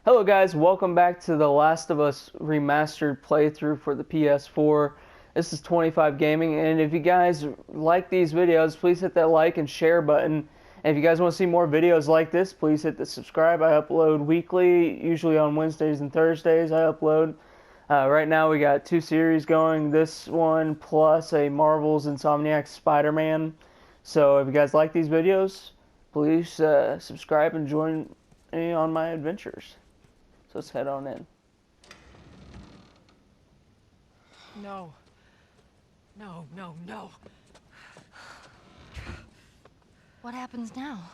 Hello guys, welcome back to the Last of Us Remastered playthrough for the PS4. This is 25 Gaming, and if you guys like these videos, please hit that like and share button. And if you guys want to see more videos like this, please hit the subscribe. I upload weekly, usually on Wednesdays and Thursdays I upload. Right now we got two series going, this one plus a Marvel's Insomniac Spider-Man. So if you guys like these videos, please subscribe and join me on my adventures. So let's head on in. No. No, no, no. What happens now?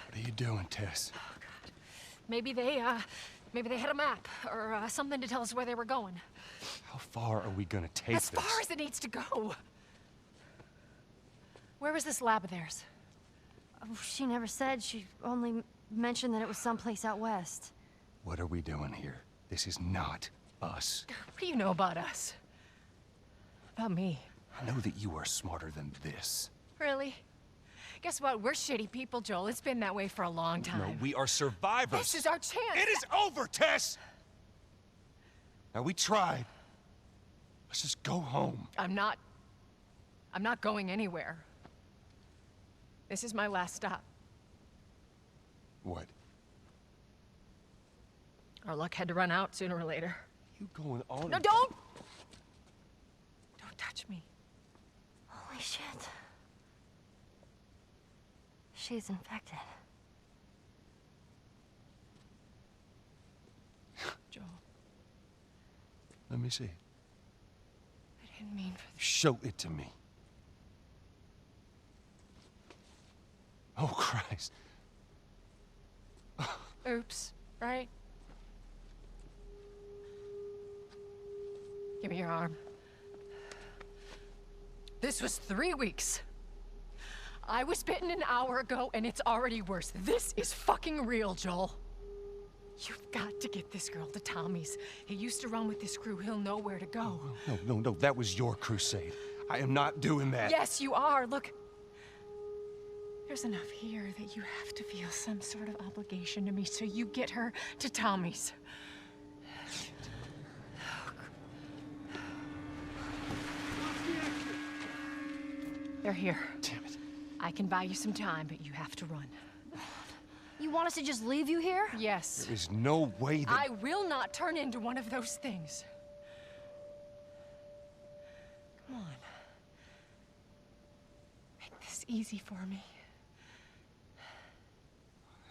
What are you doing, Tess? Oh, God. Maybe they had a map or something to tell us where they were going. How far are we gonna take this? As far as it needs to go. Where was this lab of theirs? Oh, she never said. She only mentioned that it was someplace out west. What are we doing here? This is not us. What do you know about us? About me? I know that you are smarter than this. Really? Guess what? We're shitty people, Joel. It's been that way for a long time. No, we are survivors. This is our chance. It is over, Tess! Now, we tried. Let's just go home. I'm not going anywhere. This is my last stop. What? Our luck had to run out sooner or later. You going on? No, don't touch me. Holy shit. She's infected. Joel, Let me see. I didn't mean for this. Show it to me. Oh, Christ. Oops, right? Give me your arm. This was 3 weeks. I was bitten an hour ago, and it's already worse. This is fucking real, Joel. You've got to get this girl to Tommy's. He used to run with this crew. He'll know where to go. No. That was your crusade. I am not doing that. Yes, you are. Look. There's enough here that you have to feel some sort of obligation to me, so you get her to Tommy's. They're here. Damn it. I can buy you some time, but you have to run. You want us to just leave you here? Yes. There is no way that... I will not turn into one of those things. Come on. Make this easy for me.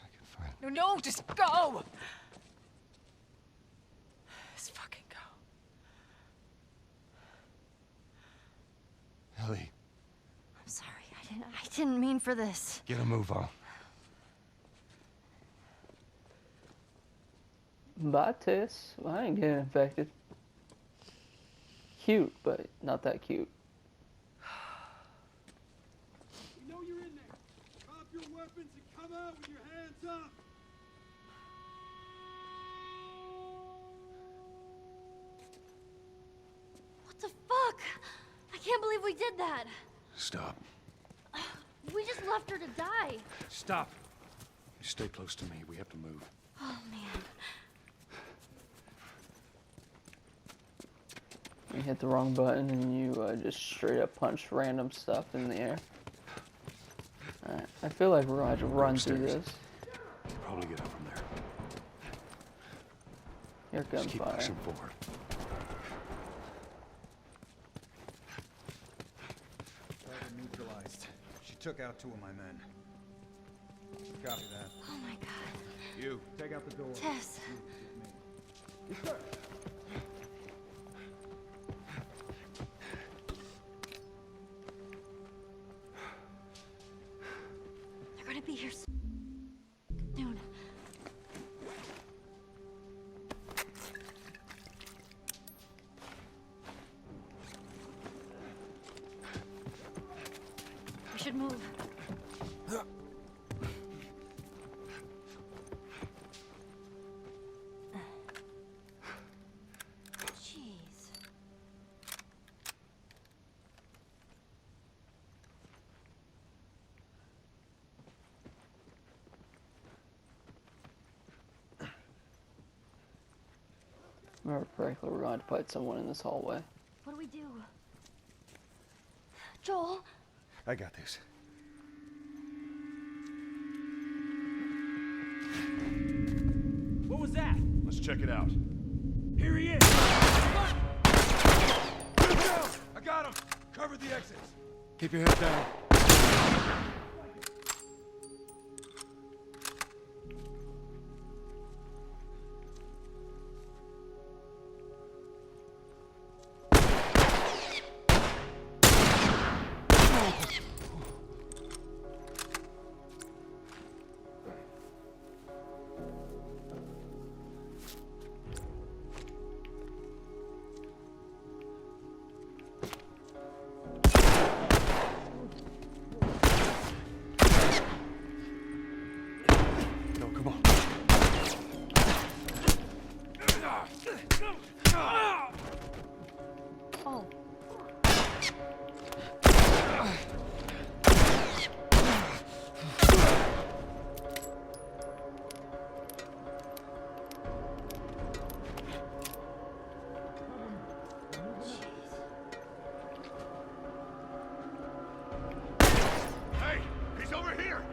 I can find... No, just go! Just fucking go. Ellie, I'm sorry. I didn't mean for this. get a move on. Bye, Tess. Well, I ain't getting infected. Cute, but not that cute. We know you're in there. Drop your weapons and come out with your hands up. What the fuck? I can't believe we did that. Stop. We just left her to die. Stop. You stay close to me. We have to move. Oh, man. You hit the wrong button and you just straight up punch random stuff in the air. Alright, I feel like we're gonna have to run through this. Probably get up from there. Here Just keep gunfire. pushing forward. Target neutralized. She took out 2 of my men. Copy that. Oh, my God. You, take out the door. Tess. Yes, sir. They're gonna be here soon. We should move. Jeez. Remember correctly, we're going to fight someone in this hallway. What do we do? Joel? I got this. What was that? Let's check it out. Here he is! I got him! Cover the exits. Keep your head down. No, come on. Oh. Hey, he's over here.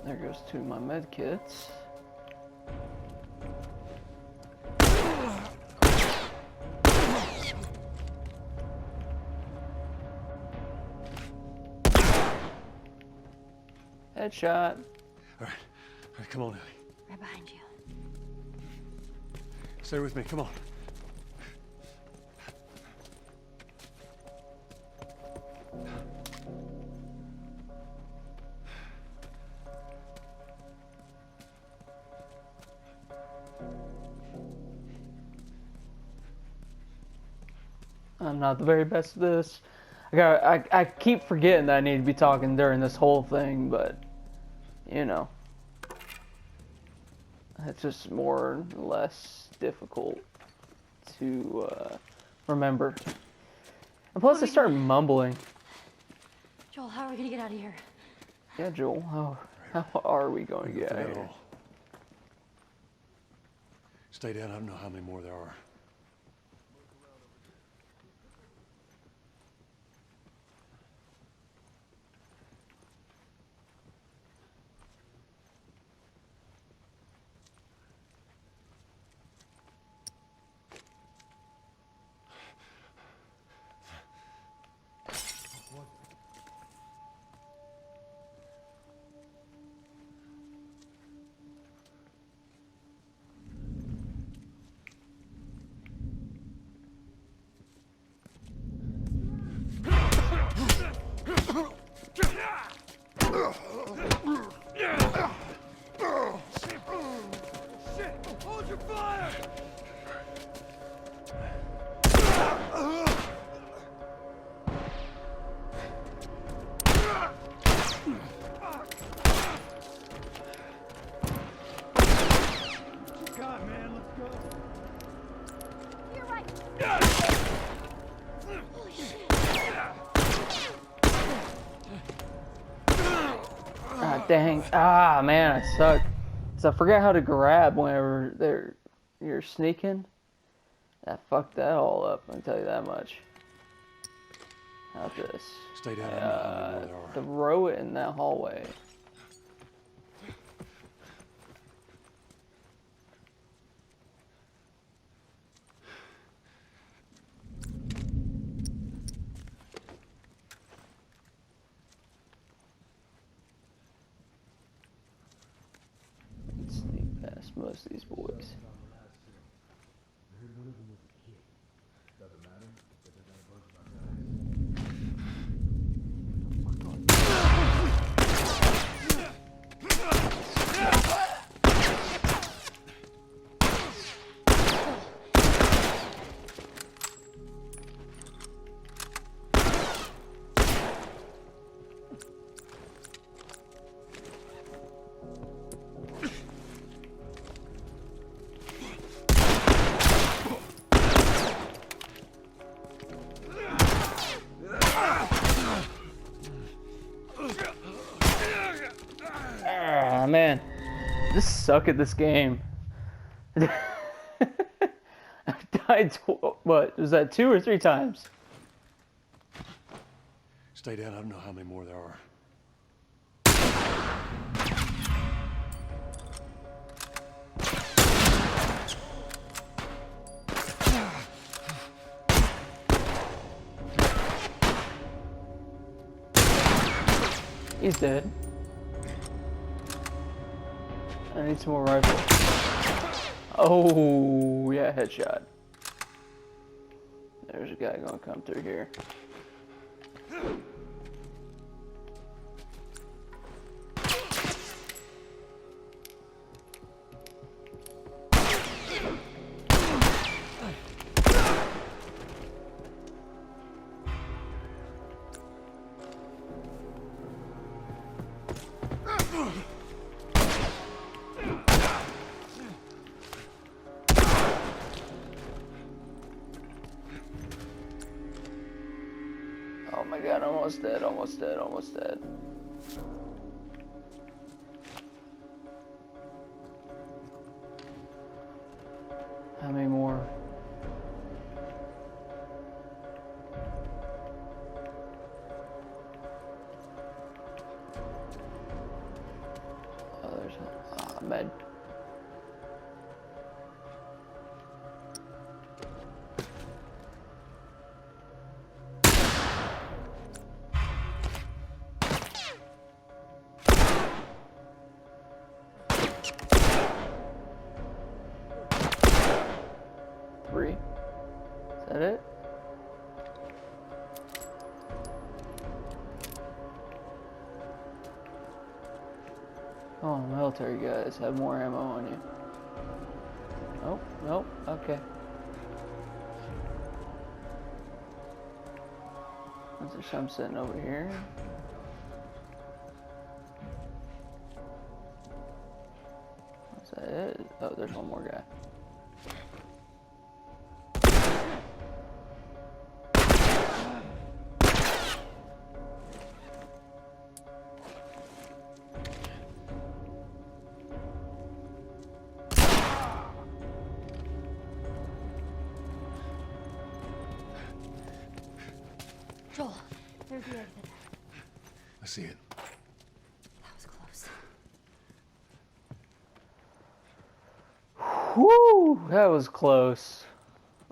There goes two of my med kits. Headshot. All right, come on, Ellie. Right behind you. Stay with me, come on. I'm not the very best at this. I keep forgetting that I need to be talking during this whole thing, but you know, it's just more or less difficult to remember. And plus, I start mumbling. Joel, how are we gonna get out of here? Yeah, Joel, how are we going to get out of Forget here? all. Stay down, I don't know how many more there are. Hold your fire! God, man, let's go. You're right. Holy shit. Ah, dang. Ah, man, I suck. 'Cause I forgot how to grab whenever you're sneaking. That fucked that all up, I can tell you that much. How about this? Stay down, I don't know how many more there are. Throw it in that hallway. Sneak past most of these boys. suck at this game. I've died, what, was that 2 or 3 times? Stay down. I don't know how many more there are. He's dead. I need some more rifles. Oh, yeah, headshot. There's a guy gonna come through here. Oh my god, almost dead, almost dead, almost dead. How many more? Oh, there's a med. Is that it? Oh, military guys have more ammo on you. Oh, nope, okay. Is there some sitting over here? Is that it? Oh, there's one more guy. Joel, there's the exit. I see it. That was close. Whew, that was close.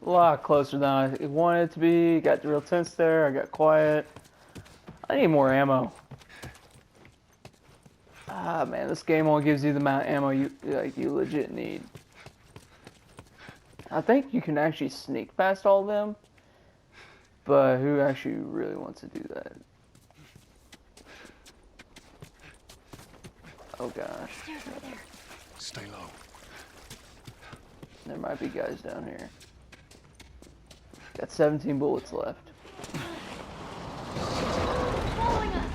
A lot closer than I wanted it to be. Got real tense there. I got quiet. I need more ammo. Ah, man, this game only gives you the amount of ammo you legit need. I think you can actually sneak past all of them, but who actually really wants to do that? Oh gosh. Stairs right there. Stay low. There might be guys down here. Got 17 bullets left. Following us.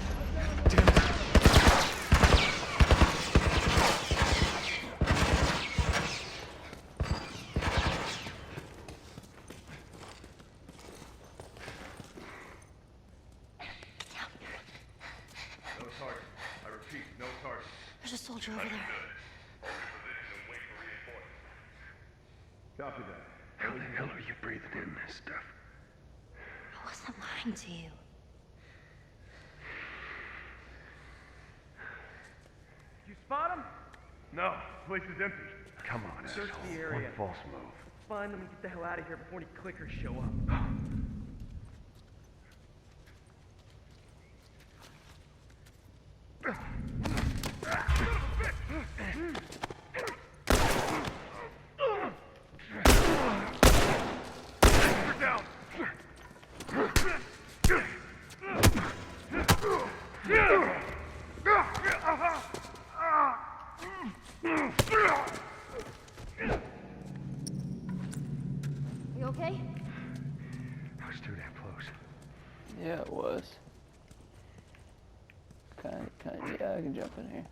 No target. I repeat, no target. There's a soldier over there. Copy that. How the hell are you breathing in this stuff? I wasn't lying to you. You spot him? No, place is empty. Come on, Search asshole. the area. One false move. Fine, let me get the hell out of here before any clickers show up. You okay? I was too damn close. Yeah, it was. Yeah, I can jump in here.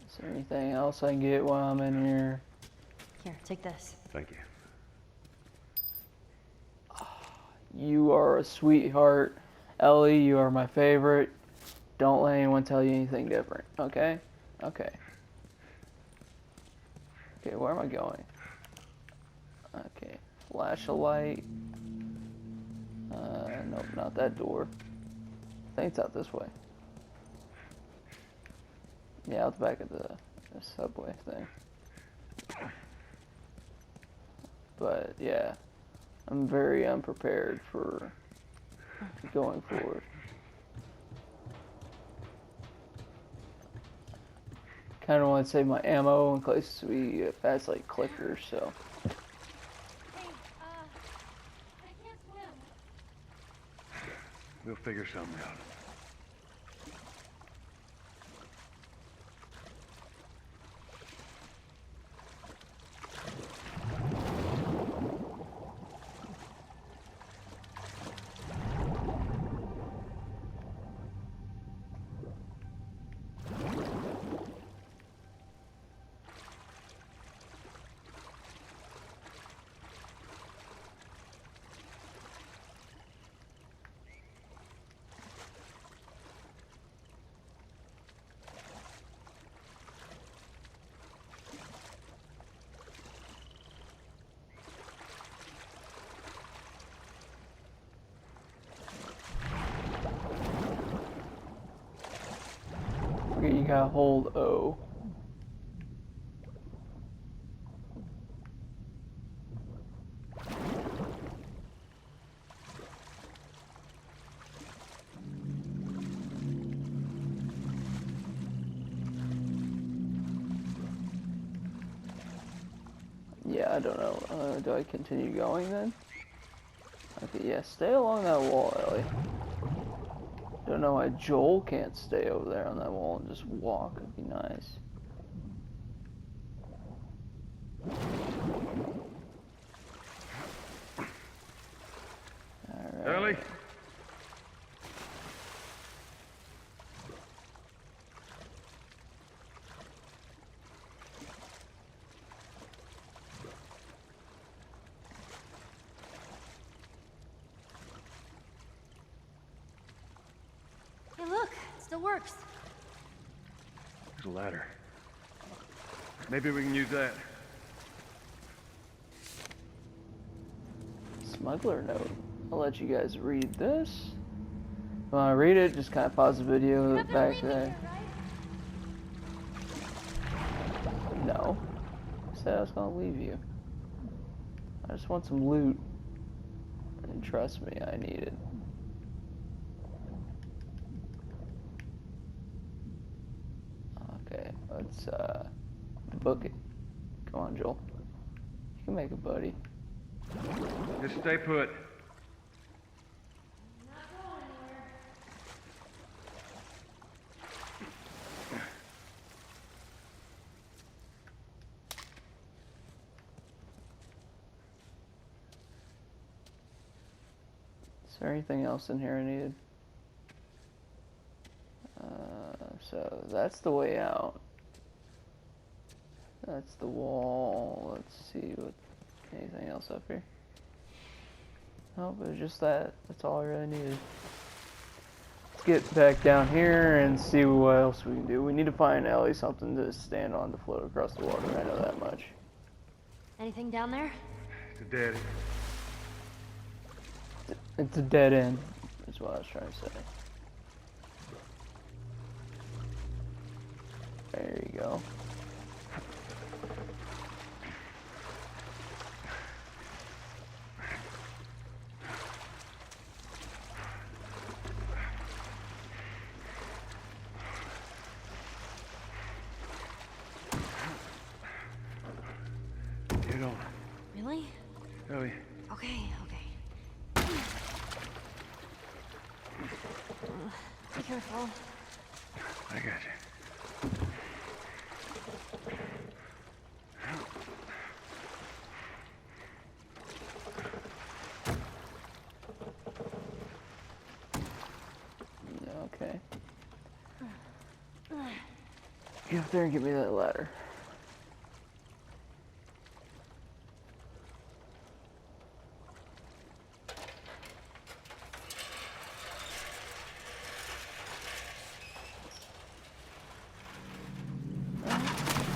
Is there anything else I can get while I'm in here? Here, take this. Thank you. You are a sweetheart. Ellie, you are my favorite. Don't let anyone tell you anything different, okay? Okay. Okay, where am I going? Okay, flash a light. Nope, not that door. I think it's out this way. Yeah, out the back of the subway thing. But yeah, I'm very unprepared for going forward. Kind of want to save my ammo in case we pass like clickers, so. Hey, I can't swim. We'll figure something out. Okay, you gotta hold O. Yeah, I don't know. Do I continue going then? Okay, yeah, stay along that wall, Ellie. Don't know why Joel can't stay over there on that wall and just walk. It'd be nice. Alright. Ellie? Hey, look, it still works. There's a ladder. Maybe we can use that. Smuggler note. I'll let you guys read this. If you want to read it, just kind of pause the video You're not gonna back leave me there. here, right? No. I said I was gonna leave you. I just want some loot. And trust me, I need it. Okay, let's book it. Come on, Joel. You can make it, buddy. Just stay put. Is there anything else in here I needed? So that's the way out. That's the wall. Let's see what anything else up here. Nope, it was just that. That's all I really needed. Let's get back down here and see what else we can do. We need to find Ellie something to stand on to float across the water. I know that much. Anything down there? It's a dead. It's a dead end, is what I was trying to say. There you go. Get on. Really? Ellie. Okay, okay. Be careful. I got you. Okay. Get up there and get me that ladder.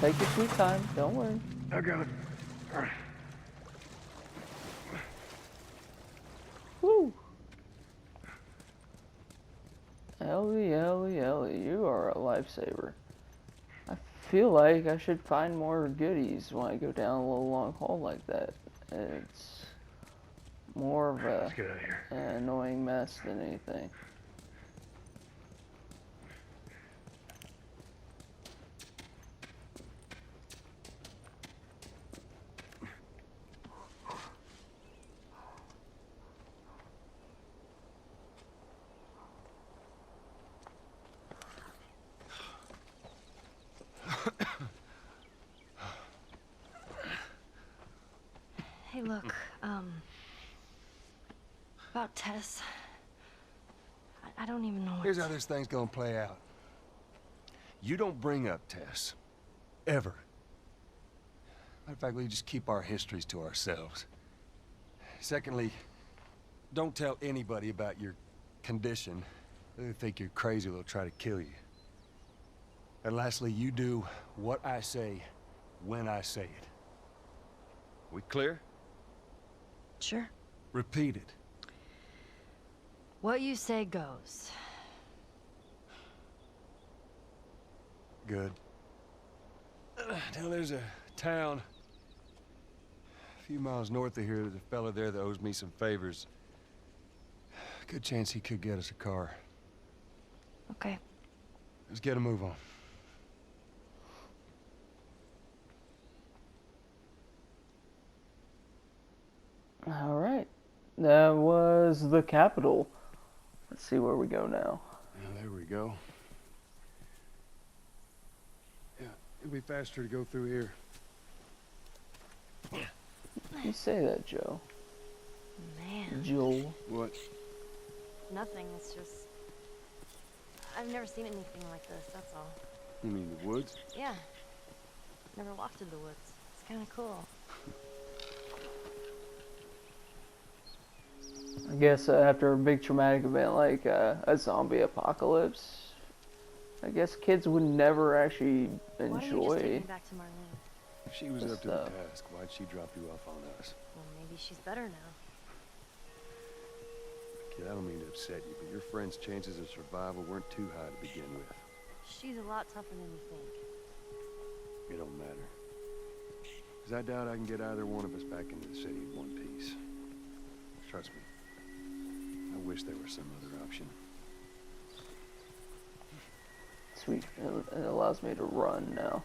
Take your sweet time. Don't worry. I got it. Woo! Ellie, you are a lifesaver. I feel like I should find more goodies when I go down a little long haul like that. It's more of Let's get out of here. an annoying mess than anything. Hey, look, about Tess. I don't even know what Here's how this thing's gonna play out. You don't bring up Tess. Ever. Matter of fact, we just keep our histories to ourselves. Secondly, don't tell anybody about your condition. They think you're crazy, they'll try to kill you. And lastly, you do what I say when I say it. We clear? Sure. Repeat it. What you say goes. Good. Now there's a town a few miles north of here. There's a fella there that owes me some favors. Good chance he could get us a car. Okay. Let's get a move on. Alright. That was the capital. Let's see where we go now. Yeah, there we go. Yeah, it'll be faster to go through here. You say that, Joe. Man. Joel. What? Nothing, it's just... I've never seen anything like this, that's all. You mean the woods? Yeah. Never walked in the woods. It's kind of cool. I guess after a big traumatic event like a zombie apocalypse, I guess kids would never actually Why don't you just take enjoy me back to Marlene? If she was Good up to the stuff. task, why'd she drop you off on us? Well, maybe she's better now. Kid, I don't mean to upset you, but your friend's chances of survival weren't too high to begin with. She's a lot tougher than you think. It don't matter. Because I doubt I can get either one of us back into the city in one piece. Trust me. I wish there was some other option. Sweet. It allows me to run now.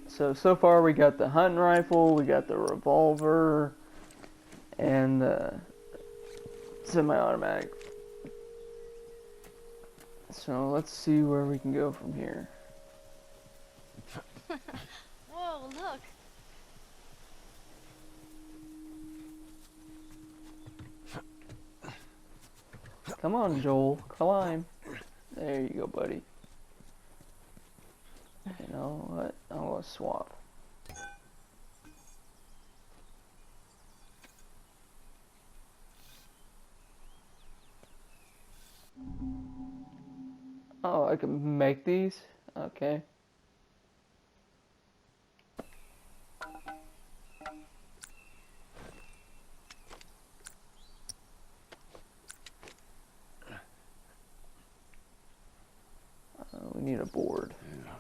So far we got the hunting rifle, we got the revolver, and the semi-automatic. So let's see where we can go from here. Whoa, look! Come on, Joel, climb. There you go, buddy. You know what? I'm gonna swap. Oh, I can make these? Okay. We need a board. Yeah.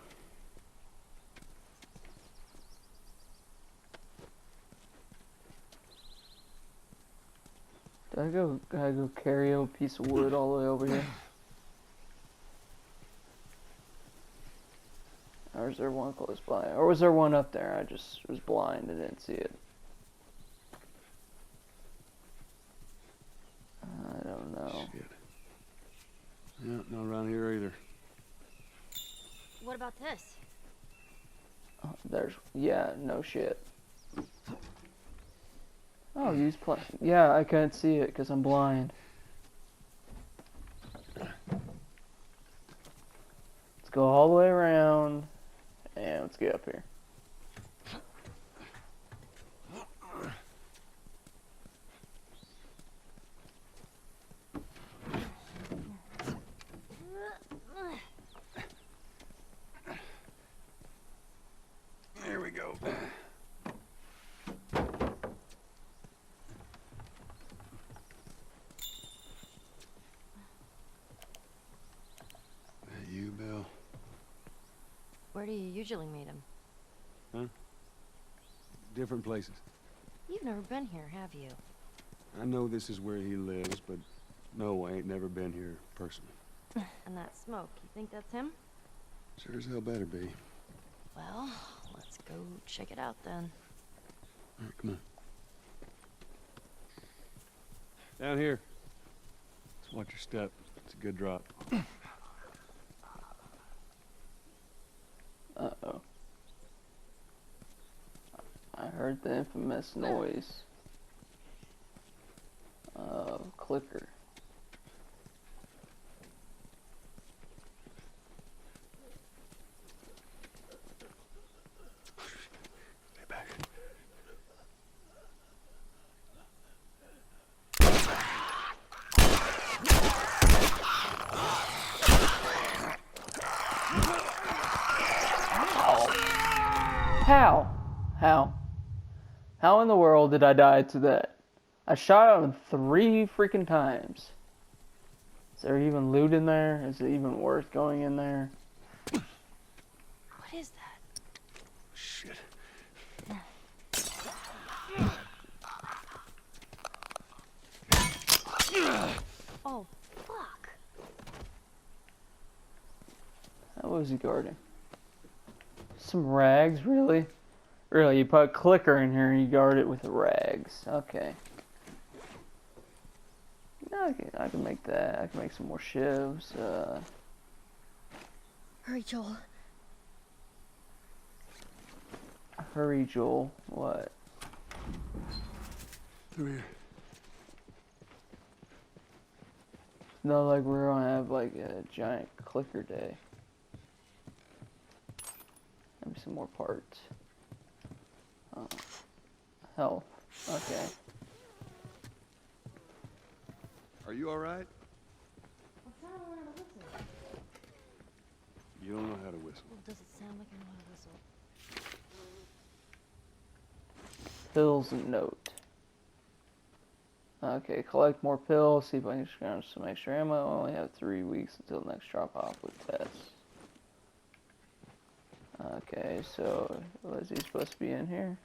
Gotta go carry a piece of wood all the way over here? Or is there one close by? Or was there one up there? I just was blind and didn't see it. I don't know. Shit. Yeah, not around here either. What about this? Oh, there's, yeah, no shit. Oh, use play. Yeah, I couldn't see it because I'm blind. Let's go all the way around and let's get up here. Where do you usually meet him? Huh? Different places. You've never been here, have you? I know this is where he lives, but no, I ain't never been here personally. And that smoke, you think that's him? Sure as hell better be. Well, let's go check it out then. All right, come on. Down here. Just watch your step. It's a good drop. Uh-oh. I heard the infamous noise of clicker. Stay back. How? How? How in the world did I die to that? I shot him 3 freaking times. Is there even loot in there? Is it even worth going in there? What is that? Shit. Oh, fuck. How was he guarding? Some rags, really? Really, you put a clicker in here and you guard it with the rags. Okay. No, I can make that. I can make some more shivs. Hurry, Joel. Hurry, Joel. What? Through here. It's not like we're gonna have like a giant clicker day. Maybe some more parts. Health. Okay. Are you all right? You don't know how to whistle. Well, does it sound like I know how to whistle? Pills and note. Okay, collect more pills. See if I can scrounge some extra ammo. I only have 3 weeks until the next drop off with tests. Okay, so was he supposed to be in here?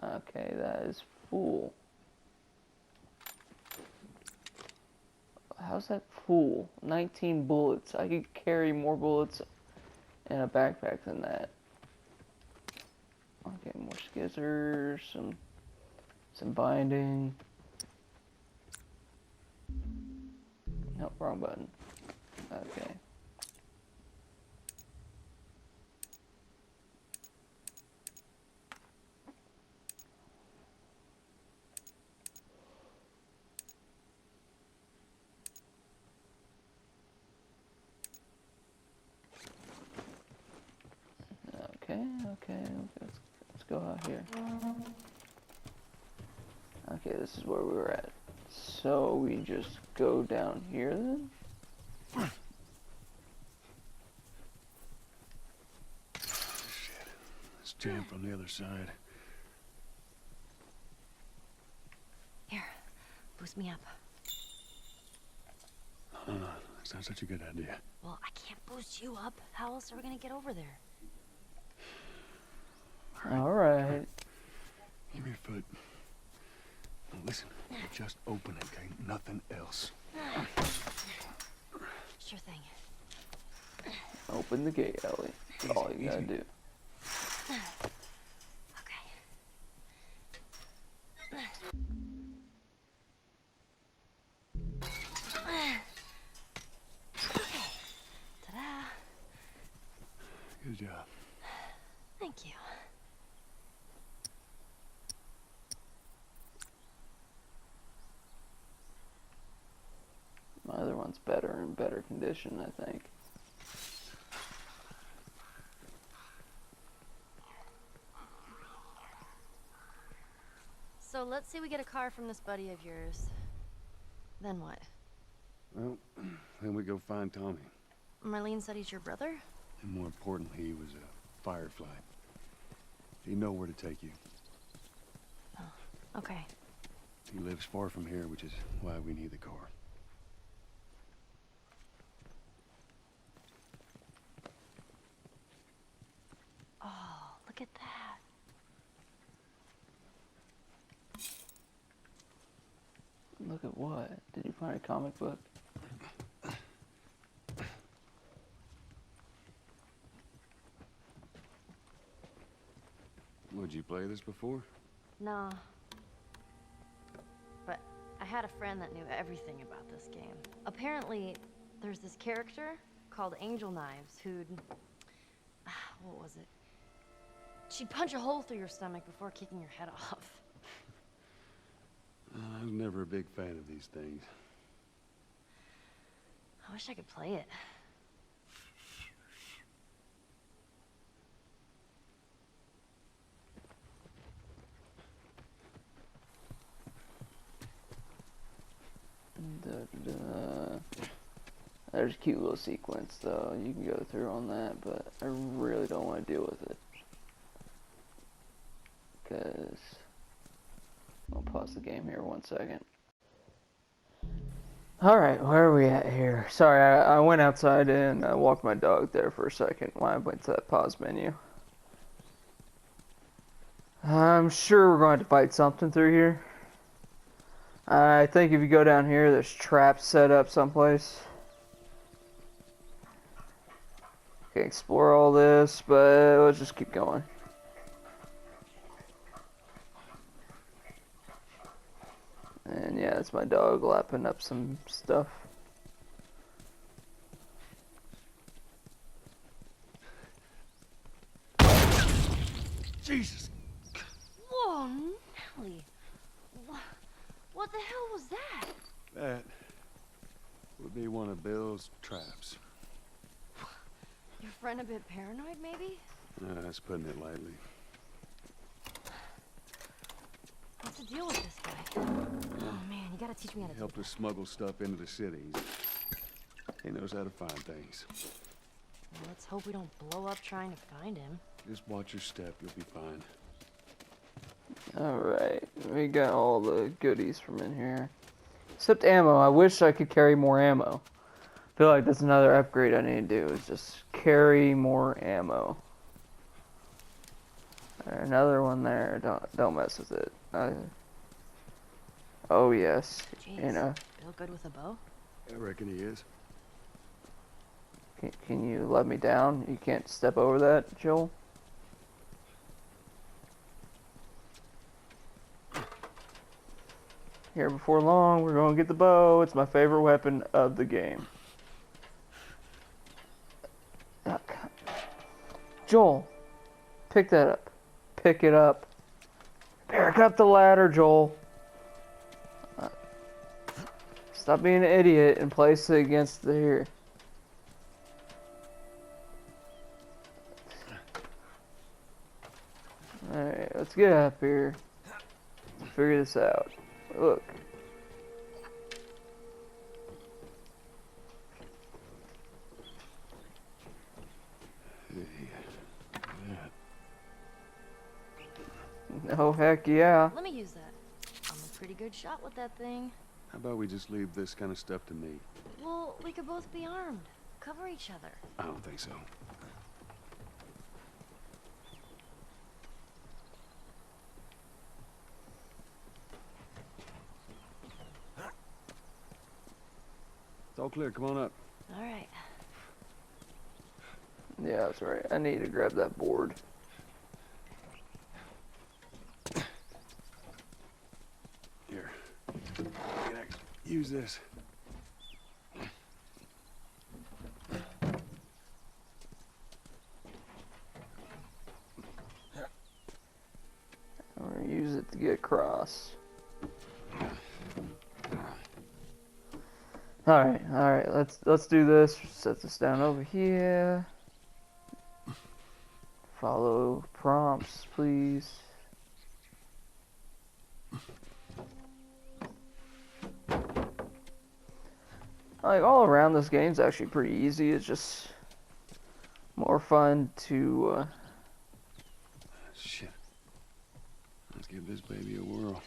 Okay, that is full. How's that full? 19 bullets. I could carry more bullets in a backpack than that. Okay, more skizzers, some binding. Nope, wrong button. Okay. Okay, let's go out here. Okay, this is where we were at. So we just go down here then? Shit. It's jammed from the other side. Here, boost me up. That's not such a good idea. Well, I can't boost you up. How else are we gonna get over there? Alright. Give me your foot. Now listen, just open it, okay? Nothing else. Sure thing. Open the gate, Ellie. That's all you gotta do. Okay. Ta-da! Good job. Thank you. My other one's better in better condition, I think. So let's say we get a car from this buddy of yours. Then what? Well, then we go find Tommy. Marlene said he's your brother? And more importantly, he was a firefly. He know where to take you. Oh, okay. He lives far from here, which is why we need the car. Look at that. Look at what? Did you find a comic book? Would you play this before? No. But I had a friend that knew everything about this game. Apparently, there's this character called Angel Knives who'd... what was it? She'd punch a hole through your stomach before kicking your head off. I was never a big fan of these things. I wish I could play it. There's a cute little sequence though, you can go through on that, but I really don't want to deal with it. Because, I'll pause the game here 1 second. Alright, where are we at here? Sorry, I went outside and walked my dog there for a second while I went to that pause menu. I'm sure we're going to fight something through here. I think if you go down here, there's traps set up someplace. Okay, explore all this, but let's just keep going. And yeah, that's my dog lapping up some stuff. Jesus! Whoa, Nelly. What the hell was that? That would be one of Bill's traps. Your friend a bit paranoid, maybe? That's putting it lightly. What's the deal with this guy? Oh man, you gotta teach me how to He do helped us smuggle stuff into the city. He knows how to find things. Well, let's hope we don't blow up trying to find him. Just watch your step, you'll be fine. Alright, we got all the goodies from in here. Except ammo. I wish I could carry more ammo. I feel like that's another upgrade I need to do, is just carry more ammo. Another one there. Don't mess with it. Oh yes. Jeez, You know. Bill good with a bow? I reckon he is. Can you let me down? You can't step over that, Joel? Here before long, we're gonna get the bow. It's my favorite weapon of the game. Oh, God. Joel, pick that up. Pick it up. Pick up the ladder, Joel. Stop being an idiot and place it against the here. Alright, let's get up here. Figure this out. Look. Oh, heck yeah. Let me use that. I'm a pretty good shot with that thing. How about we just leave this kind of stuff to me? Well, we could both be armed. Cover each other. I don't think so. It's all clear, come on up. All right. Yeah, that's right. I need to grab that board. Here. Can I use this? I'm gonna use it to get across. Alright, let's do this. Set this down over here. Follow prompts, please. Like, all around this game's actually pretty easy. It's just more fun to Shit. Let's give this baby a whirl.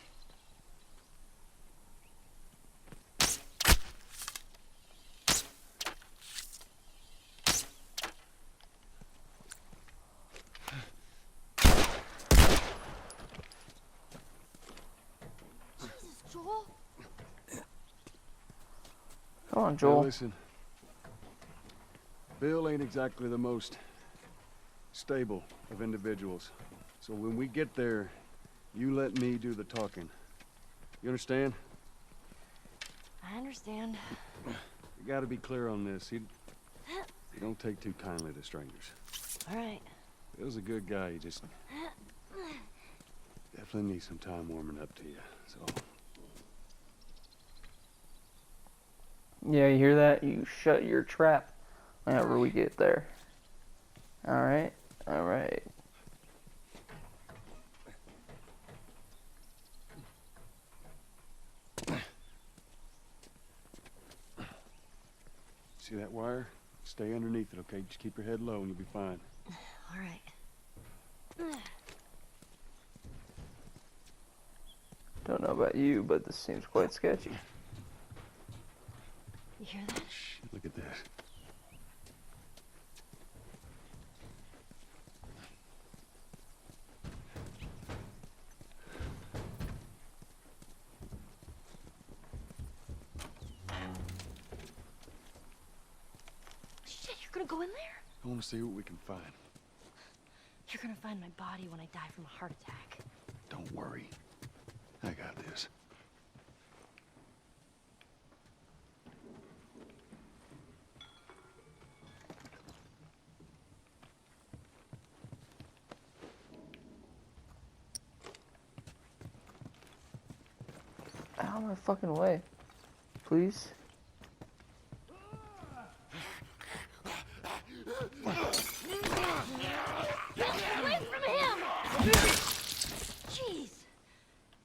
on, Now Joel. listen. Bill ain't exactly the most stable of individuals. So when we get there, you let me do the talking. You understand? I understand. You gotta be clear on this. He don't take too kindly to strangers. All right. Bill's a good guy. He just definitely needs some time warming up to you. So Yeah, you hear that? You shut your trap whenever we get there. Alright, alright. see that wire? Stay underneath it, okay? Just keep your head low and you'll be fine. All right. Don't know about you, but this seems quite sketchy. You hear that? Shh, look at this. Shit, you're gonna go in there? I want to see what we can find. You're gonna find my body when I die from a heart attack. Don't worry. I got this. Out of my fucking way. Please. Away from him! Jeez.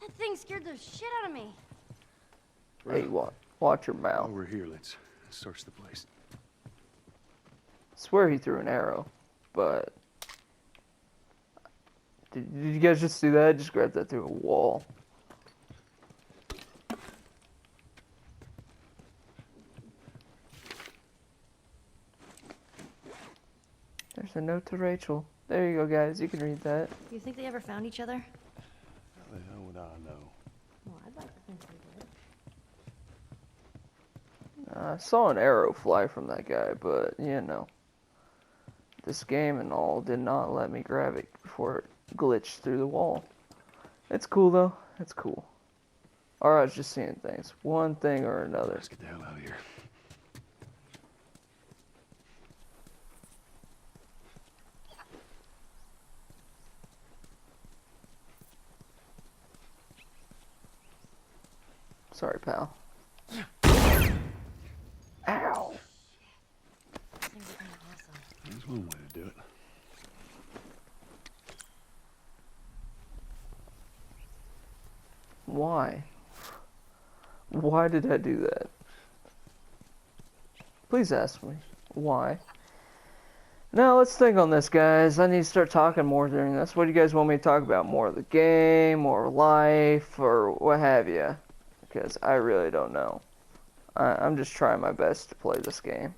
That thing scared the shit out of me. Hey, watch your While mouth. we're here, let's search the place. Swear he threw an arrow, but did you guys just see that? Just grab that through a wall. There's a note to Rachel. There you go, guys. You can read that. You think they ever found each other? How the hell would I know? Well, I'd like to think they did. I saw an arrow fly from that guy, but you know, this game and all did not let me grab it before it glitched through the wall. It's cool though. It's cool. Or I was just seeing things, one thing or another. Let's get the hell out of here. Sorry, pal. Ow. Things are kind of awesome. There's one way to do it. Why? Why did I do that? Please ask me. Why? Now, let's think on this, guys. I need to start talking more during this. What do you guys want me to talk about? More of the game, more life, or what have you? Because I really don't know. I'm just trying my best to play this game.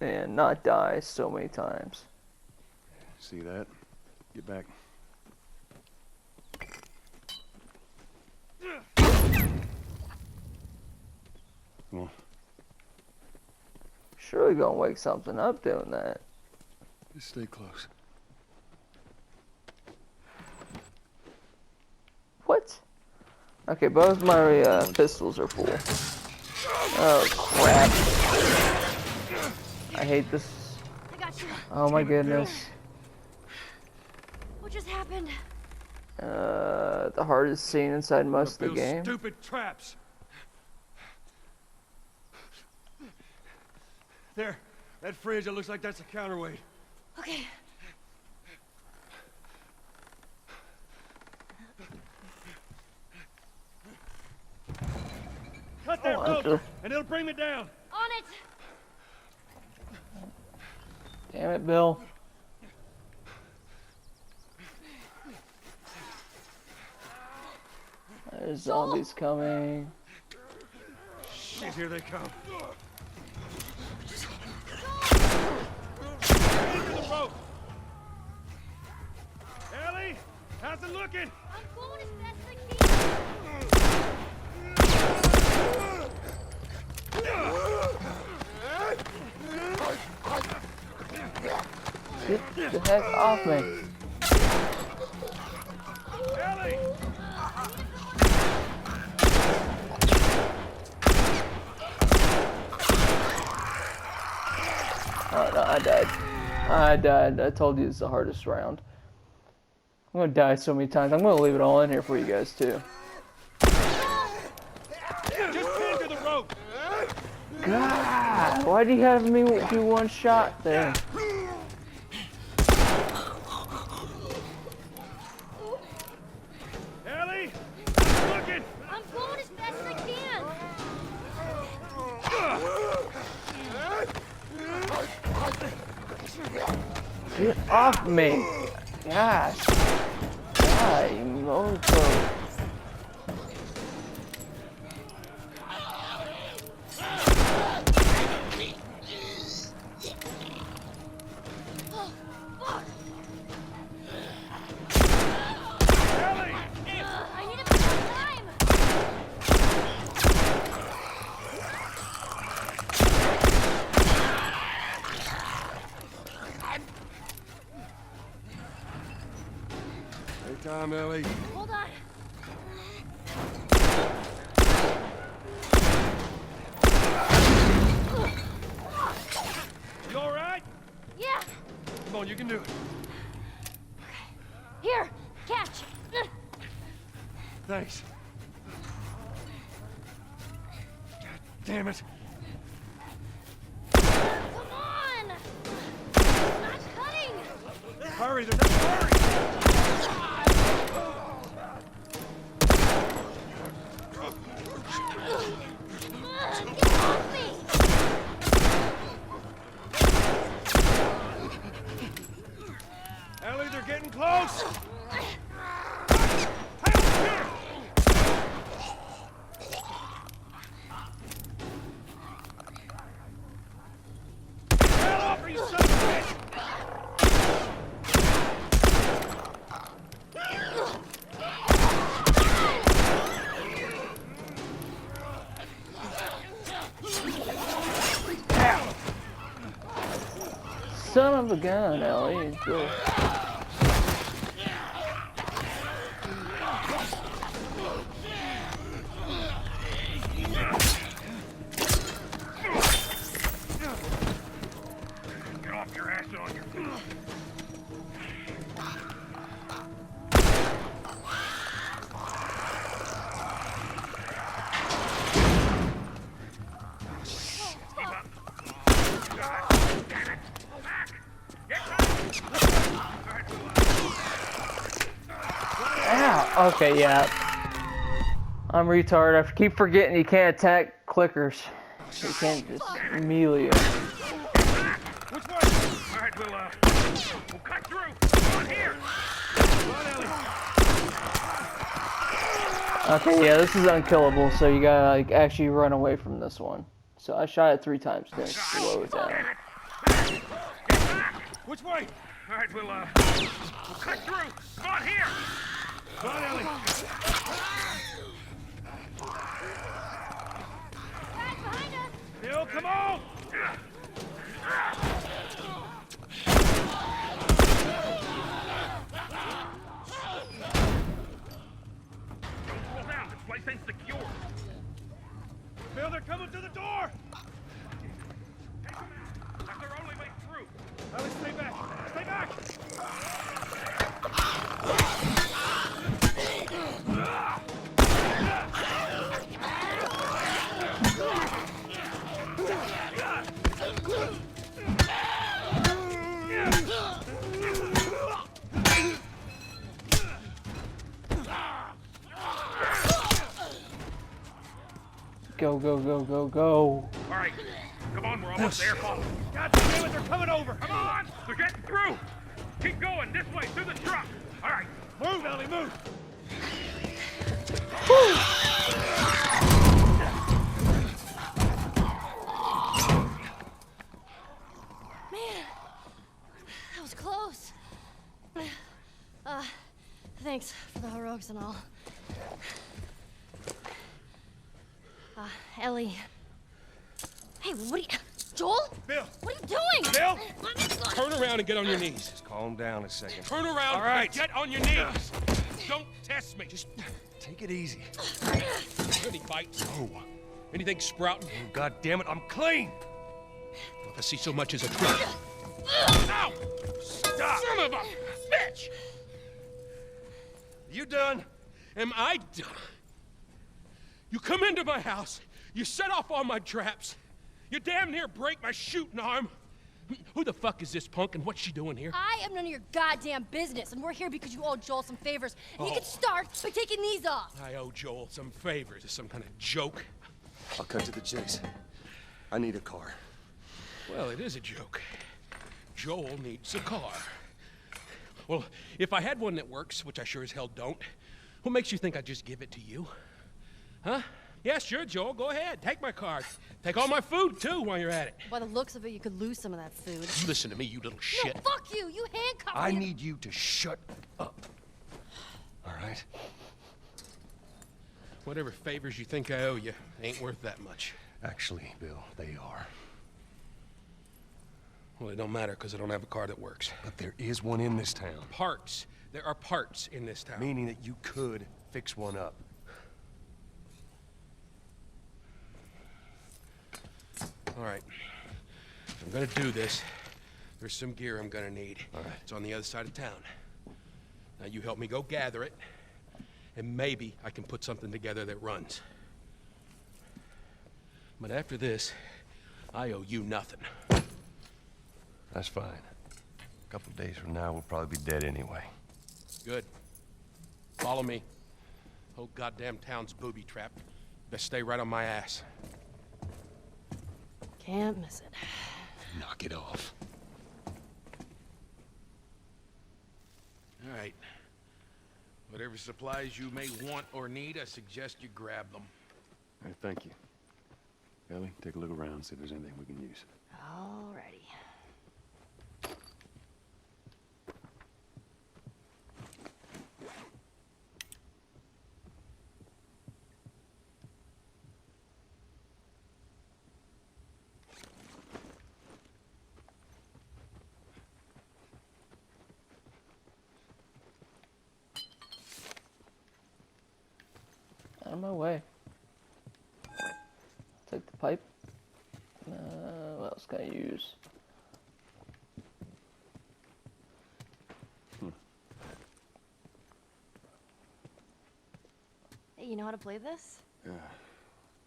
And not die so many times. See that? Get back. Come on. Surely gonna wake something up doing that. Just stay close. What? Okay, both my pistols are full. Oh crap. I hate this. I got you. Oh my goodness. What just happened? The hardest scene inside most of the game. Stupid traps. There, that fridge. It looks like that's a counterweight. Okay. Cut that Oh, rope, and it'll bring me down. On it! Damn it, Bill. There's zombies coming. Shit, here they come. Into the rope. Ellie, how's it looking? I'm going as best I can. Get the heck off me. Ellie! Oh no, I died. I died. I told you it's the hardest round. I'm gonna die so many times. I'm gonna leave it all in here for you guys too. Just under the rope! God, why do you have me do one shot there? Ellie! I'm looking! I'm going as fast as I can. Get off me! Gosh. Die, mofo. Ellie! I need a bit more time. Hey, Tom, Ellie. Hold on. You alright? Yeah. Come on, you can do it. Here, catch. Thanks. God damn it. Come on. Not cutting. Hurry, there's no hurry! Get off me. Ellie, they're getting close! Hell off, or you son of a bitch! Son of a gun, Ellie. Go. Get off your ass and on your feet. Keep up. God damn it. Back. Get back. All right, Ow. Okay, yeah. I'm retarded. I keep forgetting you can't attack clickers. You can't just melee them. which way? All right, we'll cut through. Come on here. Come on, Ellie. Okay, yeah, this is unkillable, so you gotta like actually run away from this one. So I shot it 3 times, then slow it down. Which way? All right, we'll cut through. Come on here. Come on, Ellie. Guys, behind us. Bill, come on. Don't fall down. This place ain't secure. Bill, they're coming to the door. Take them out. That's our only way through. Ellie, stay back. Stay back. Go, go, go, go, go. All right. Come on, we're almost there, Paul. God damn it, they're coming over. Come on. They're getting through. Keep going this way, through the truck. All right. Move, Ellie, move. Man, that was close. Thanks for the heroics and all. Ellie. Hey, what are you... Joel? Bill! What are you doing? Bill! Let me go. Turn around and get on your knees. Just calm down a second. Turn around All right. and get on your knees. Don't test me. Just Take it easy. any bites. Oh. Anything sprouting? Oh, God damn it, I'm clean! If I see so much as a twitch. Ow! Stop! Son of a bitch! You done? Am I done? You come into my house, you set off all my traps, you damn near break my shooting arm. Who the fuck is this punk and what's she doing here? I am none of your goddamn business, and we're here because you owe Joel some favors. And you can start by taking these off. I owe Joel some favors. Is some kind of joke? I'll cut to the chase. I need a car. Well, it is a joke. Joel needs a car. Well, if I had one that works, which I sure as hell don't, what makes you think I'd just give it to you? Huh? Yeah, sure, Joel, go ahead. Take my car. Take all my food, too, while you're at it. By the looks of it, you could lose some of that food. You listen to me, you little shit. No, fuck you! You handcuffed me. I need you to shut up. All right? Whatever favors you think I owe you ain't worth that much. Actually, Bill, they are. Well, it don't matter, because I don't have a car that works. But there is one in this town. Parts. There are parts in this town. Meaning that you could fix one up. All right. If I'm gonna do this, there's some gear I'm gonna need. All right. It's on the other side of town. Now you help me go gather it, and maybe I can put something together that runs. But after this, I owe you nothing. That's fine. A couple days from now, we'll probably be dead anyway. Good. Follow me. Whole goddamn town's booby trapped. Best stay right on my ass. Can't miss it. Knock it off. All right. Whatever supplies you may want or need, I suggest you grab them. All right, thank you. Ellie, take a look around, see if there's anything we can use. Alrighty. Out of my way. Take the pipe. What else can I use? Hey, you know how to play this? Yeah,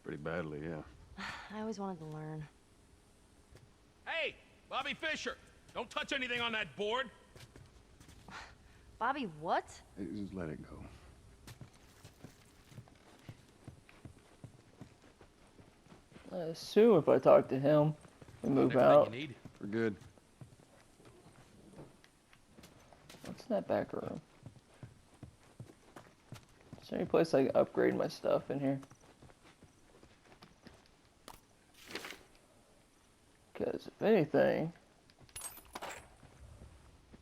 pretty badly, yeah. I always wanted to learn. Hey, Bobby Fisher! Don't touch anything on that board! Bobby, what? Hey, just let it go. I assume if I talk to him, we move Everything out. you need. We're good. What's in that back room? Is there any place I can upgrade my stuff in here? Because if anything,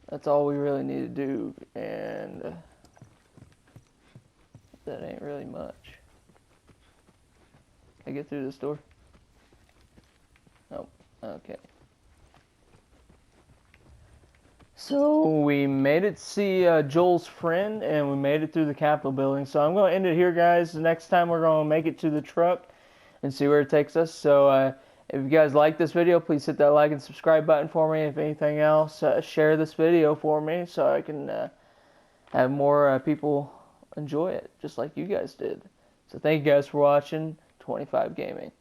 that's all we really need to do, and that ain't really much. Can I get through this door? Nope. Okay. So we made it to see Joel's friend, and we made it through the Capitol building. So I'm going to end it here, guys. Next time we're going to make it to the truck and see where it takes us. So if you guys like this video, please hit that like and subscribe button for me. If anything else, share this video for me so I can have more people enjoy it, just like you guys did. So thank you guys for watching 25 Gaming.